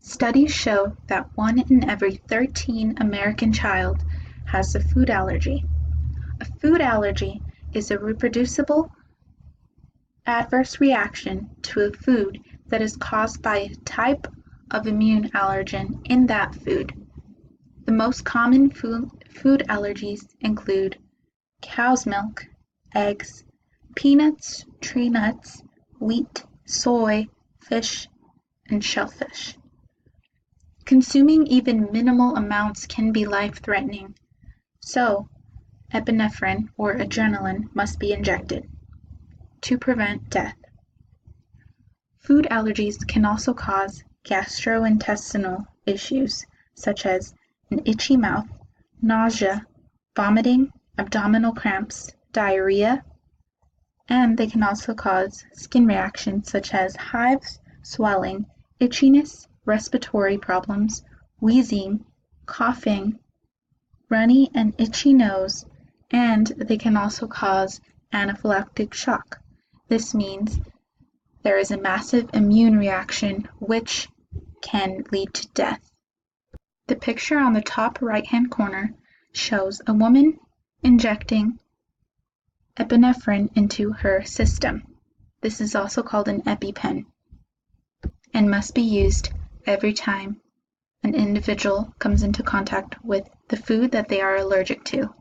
Studies show that 1 in every 13 American child has a food allergy. A food allergy is a reproducible adverse reaction to a food that is caused by a type of immune allergen in that food. The most common food allergies include cow's milk, eggs, peanuts, tree nuts, wheat, soy, fish, and shellfish. Consuming even minimal amounts can be life-threatening, so epinephrine or adrenaline must be injected to prevent death. Food allergies can also cause gastrointestinal issues such as an itchy mouth, nausea, vomiting, abdominal cramps, diarrhea, and they can also cause skin reactions such as hives, swelling, itchiness, respiratory problems, wheezing, coughing, runny and itchy nose, and they can also cause anaphylactic shock. This means there is a massive immune reaction which can lead to death. The picture on the top right-hand corner shows a woman injecting epinephrine into her system. This is also called an EpiPen and must be used every time an individual comes into contact with the food that they are allergic to.